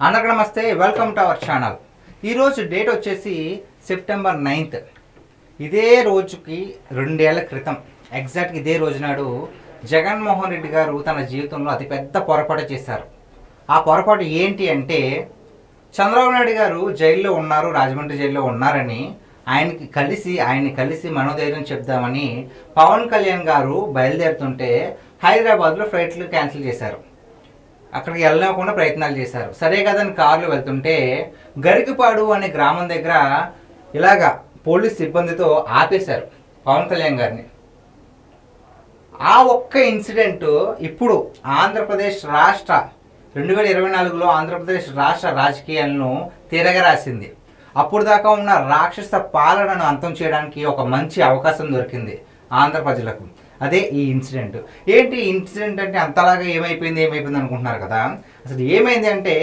అందరికీ నమస్తే, welcome to our channel. ఈరోజు డేట్ వచ్చేసి సెప్టెంబర్ 9th. ఇదే రోజుకి 2 ఏళ్ల క్రితం ఎగ్జాక్ట్గా ఇదే రోజు నాడు జగన్మోహన్ రెడ్డి గారు తన జీవితంలో అతిపెద్ద పొరపాటు చేశారు. ఆ పొరపాటు ఏంటి అంటే, చంద్రబాబు నాయుడు గారు జైల్లో ఉన్నారు, రాజమండ్రి జైల్లో ఉన్నారని ఆయన్ని కలిసి మనోధైర్యం చెప్దామని పవన్ కళ్యాణ్ గారు బయలుదేరుతుంటే హైదరాబాద్లో ఫ్లైట్లు క్యాన్సిల్ చేశారు. అక్కడికి వెళ్ళకుండా ప్రయత్నాలు చేశారు. సరే కదని కారులో వెళ్తుంటే గరికపాడు అనే గ్రామం దగ్గర ఇలాగా పోలీస్ సిబ్బందితో ఆపేశారు పవన్ కళ్యాణ్ గారిని. ఆ ఒక్క ఇన్సిడెంట్ ఇప్పుడు ఆంధ్రప్రదేశ్ రాష్ట్ర 2024లో ఆంధ్రప్రదేశ్ రాష్ట్ర రాజకీయాలను తిరగరాసింది. అప్పుడు దాకా ఉన్న రాక్షస పాలనను అంతం చేయడానికి ఒక మంచి అవకాశం దొరికింది ఆంధ్ర ప్రజలకు. అదే ఈ ఇన్సిడెంట్. ఏంటి ఇన్సిడెంట్ అంటే అంతలాగా ఏమైపోయింది అనుకుంటున్నారు కదా. అసలు ఏమైంది అంటే,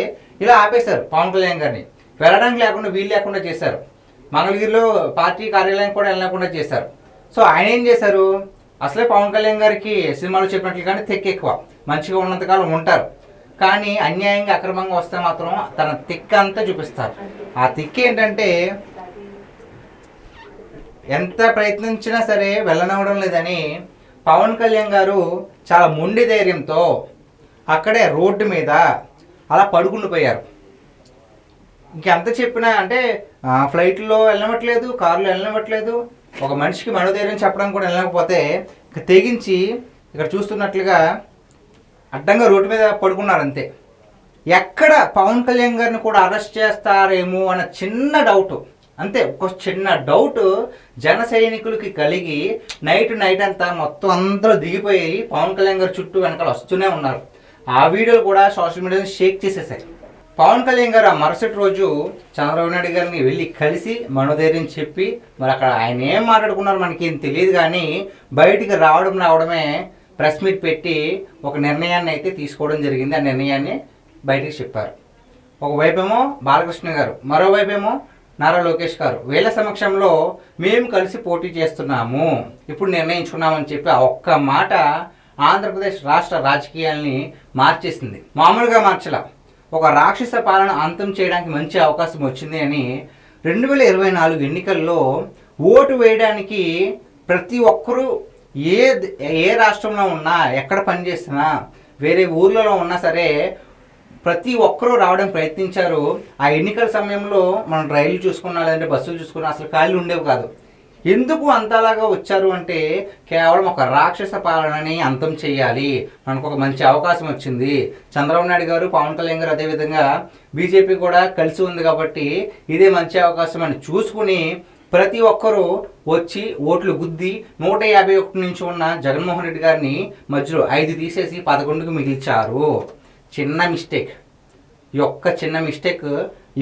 ఇలా ఆపేశారు పవన్ కళ్యాణ్ గారిని. వెళ్ళడానికి లేకుండా వీలు లేకుండా చేశారు. మంగళగిరిలో పార్టీ కార్యాలయం కూడా వెళ్ళకుండా చేశారు. సో ఆయన ఏం చేశారు, అసలే పవన్ కళ్యాణ్ గారికి సినిమాలో చెప్పినట్లు కానీ తెక్కెక్కువ, మంచిగా ఉన్నంతకాలం ఉంటారు. కానీ అన్యాయంగా అక్రమంగా వస్తే మాత్రం తన తిక్క అంతా చూపిస్తారు. ఆ తిక్క ఏంటంటే, ఎంత ప్రయత్నించినా సరే వెళ్ళనవడం లేదని పవన్ కళ్యాణ్ గారు చాలా మొండి ధైర్యంతో అక్కడే రోడ్డు మీద అలా పడుకుండిపోయారు. ఇంకెంత చెప్పినా అంటే ఫ్లైట్లో వెళ్ళనివ్వట్లేదు, కారులో వెళ్ళనివ్వట్లేదు, ఒక మనిషికి మనోధైర్యం చెప్పడం కూడా వెళ్ళకపోతే తెగించి ఇక్కడ చూస్తున్నట్లుగా అడ్డంగా రోడ్డు మీద పడుకున్నారు అంతే. ఎక్కడ పవన్ కళ్యాణ్ గారిని కూడా అరెస్ట్ చేస్తారేమో అన్న చిన్న డౌట్, అంతే ఒక చిన్న డౌట్ జన సైనికులకి కలిగి నైట్ అంతా మొత్తం అందరూ దిగిపోయి పవన్ కళ్యాణ్ గారు చుట్టూ వెనకాల వస్తూనే ఉన్నారు. ఆ వీడియోలు కూడా సోషల్ మీడియాలో షేక్ చేసేసాయి. పవన్ కళ్యాణ్ గారు ఆ మరుసటి రోజు చంద్రబాబు నాయుడు గారిని వెళ్ళి కలిసి మనోధైర్యం చెప్పి, మరి అక్కడ ఆయన ఏం మాట్లాడుకున్నారు మనకేం తెలియదు, కానీ బయటికి రావడమే ప్రెస్ మీట్ పెట్టి ఒక నిర్ణయాన్ని అయితే తీసుకోవడం జరిగింది. ఆ నిర్ణయాన్ని బయటికి చెప్పారు. ఒకవైపేమో బాలకృష్ణ గారు, మరోవైపేమో నారా లోకేష్ గారు, వీళ్ళ సమక్షంలో మేము కలిసి పోటీ చేస్తున్నాము, ఇప్పుడు నిర్ణయించుకున్నామని చెప్పి ఆ ఒక్క మాట ఆంధ్రప్రదేశ్ రాష్ట్ర రాజకీయాల్ని మార్చేసింది. మామూలుగా మార్చలా, ఒక రాక్షస పాలన అంతం చేయడానికి మంచి అవకాశం వచ్చింది అని 2024 ఎన్నికల్లో ఓటు వేయడానికి ప్రతి ఒక్కరూ ఏ రాష్ట్రంలో ఉన్నా, ఎక్కడ పనిచేస్తున్నా, వేరే ఊర్లలో ఉన్నా సరే ప్రతి ఒక్కరూ రావడానికి ప్రయత్నించారు. ఆ ఎన్నికల సమయంలో మనం రైళ్లు చూసుకున్నా, లేదంటే బస్సులు చూసుకున్నా అసలు ఖాళీ ఉండేవి కాదు. ఎందుకు అంతలాగా వచ్చారు అంటే, కేవలం ఒక రాక్షస పాలనని అంతం చేయాలి, మనకు ఒక మంచి అవకాశం వచ్చింది, చంద్రబాబు నాయుడు గారు, పవన్ కళ్యాణ్ గారు, అదేవిధంగా బీజేపీ కూడా కలిసి ఉంది కాబట్టి ఇదే మంచి అవకాశం అని చూసుకుని ప్రతి ఒక్కరూ వచ్చి ఓట్లు గుద్ది 151 నుంచి ఉన్న జగన్మోహన్ రెడ్డి గారిని మధ్యలో 5 తీసేసి 11కు మిగిల్చారు. చిన్న మిస్టేక్. ఈ ఒక్క చిన్న మిస్టేక్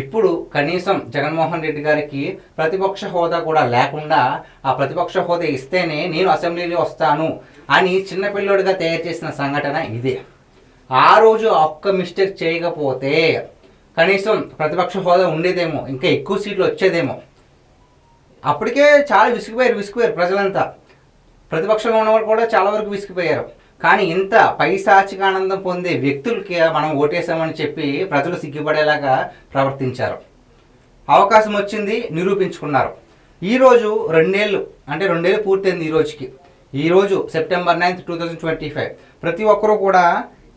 ఇప్పుడు కనీసం జగన్మోహన్ రెడ్డి గారికి ప్రతిపక్ష హోదా కూడా లేకుండా, ఆ ప్రతిపక్ష హోదా ఇస్తేనే నేను అసెంబ్లీలో వస్తాను అని చిన్నపిల్లోడిగా తయారు చేసిన సంఘటన ఇదే. ఆ రోజు ఒక్క మిస్టేక్ చేయకపోతే కనీసం ప్రతిపక్ష హోదా ఉండేదేమో, ఇంకా ఎక్కువ సీట్లు వచ్చేదేమో. అప్పటికే చాలా విసిగిపోయారు ప్రజలంతా. ప్రతిపక్షంలో ఉన్నవారు కూడా చాలా వరకు విసిగిపోయారు. కానీ ఇంత పైశాచిక ఆనందం పొందే వ్యక్తులకి మనం ఓటేసామని చెప్పి ప్రజలు సిగ్గుపడేలాగా ప్రవర్తించారు. అవకాశం వచ్చింది, నిరూపించుకున్నారు. ఈరోజు 2 ఏళ్ళు పూర్తయింది ఈరోజు సెప్టెంబర్ 9th, 2025. ప్రతి ఒక్కరూ కూడా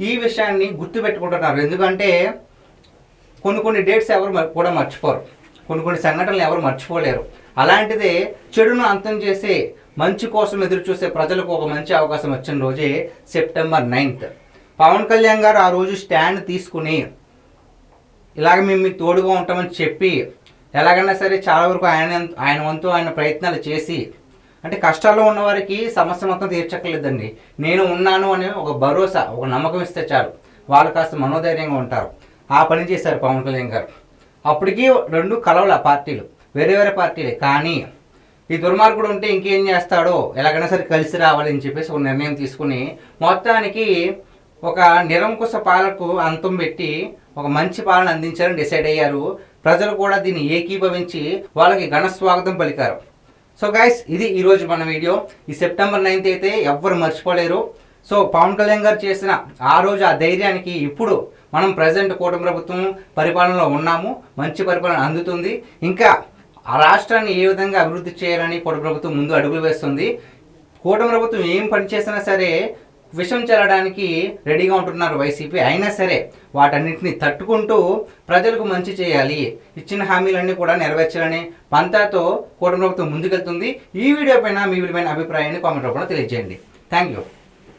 ఈ విషయాన్ని గుర్తుపెట్టుకుంటున్నారు. ఎందుకంటే కొన్ని డేట్స్ ఎవరు కూడా మర్చిపోరు, కొన్ని సంఘటనలు ఎవరు మర్చిపోలేరు. అలాంటిదే చెడును అంతం చేసే, మంచి కోసం ఎదురు చూసే ప్రజలకు ఒక మంచి అవకాశం వచ్చిన రోజే సెప్టెంబర్ 9th. పవన్ కళ్యాణ్ గారు ఆ రోజు స్టాండ్ తీసుకుని ఇలాగ మేము మీకు తోడుగా ఉంటామని చెప్పి ఎలాగైనా సరే చాలా వరకు ఆయన వంతు ఆయన ప్రయత్నాలు చేసి, అంటే కష్టాల్లో ఉన్నవారికి సమస్య మొత్తం తీర్చక్కర్లేదండి, నేను ఉన్నాను అనే ఒక భరోసా, ఒక నమ్మకం ఇస్తే చాలు, వాళ్ళు కాస్త మనోధైర్యంగా ఉంటారు. ఆ పని చేశారు పవన్ కళ్యాణ్ గారు. అప్పటికీ 2 కలవల పార్టీలు, వేరే పార్టీలే. కానీ ఈ దుర్మార్గుడు ఉంటే ఇంకేం చేస్తాడో, ఎలాగైనా సరే కలిసి రావాలని చెప్పేసి ఒక నిర్ణయం తీసుకుని మొత్తానికి ఒక నిరంకుశ పాలకు అంతం పెట్టి ఒక మంచి పాలన అందించాలని డిసైడ్ అయ్యారు. ప్రజలు కూడా దీన్ని ఏకీభవించి వాళ్ళకి ఘన స్వాగతం పలికారు. సో గైస్, ఇది ఈరోజు మన వీడియో. ఈ సెప్టెంబర్ 9th అయితే ఎవ్వరు మర్చిపోలేరు. సో పవన్ కళ్యాణ్ గారు చేసిన ఆ రోజు ఆ ధైర్యానికి ఇప్పుడు మనం ప్రజెంట్ కూటమి ప్రభుత్వం పరిపాలనలో ఉన్నాము, మంచి పరిపాలన అందుతుంది. ఇంకా ఆ రాష్ట్రాన్ని ఏ విధంగా అభివృద్ధి చేయాలని కూటమి ప్రభుత్వం ముందు అడుగులు వేస్తుంది. కూటమి ప్రభుత్వం ఏం పని చేసినా సరే విషం చెల్లడానికి రెడీగా ఉంటున్నారు వైసీపీ. అయినా సరే వాటన్నిటిని తట్టుకుంటూ ప్రజలకు మంచి చేయాలి, ఇచ్చిన హామీలన్నీ కూడా నెరవేర్చాలని పంతాతో కూటమి ప్రభుత్వం ముందుకెళ్తుంది. ఈ వీడియో పైన మీ విలువైన అభిప్రాయాన్ని కామెంట్ రూపంలో తెలియజేయండి. Thank you.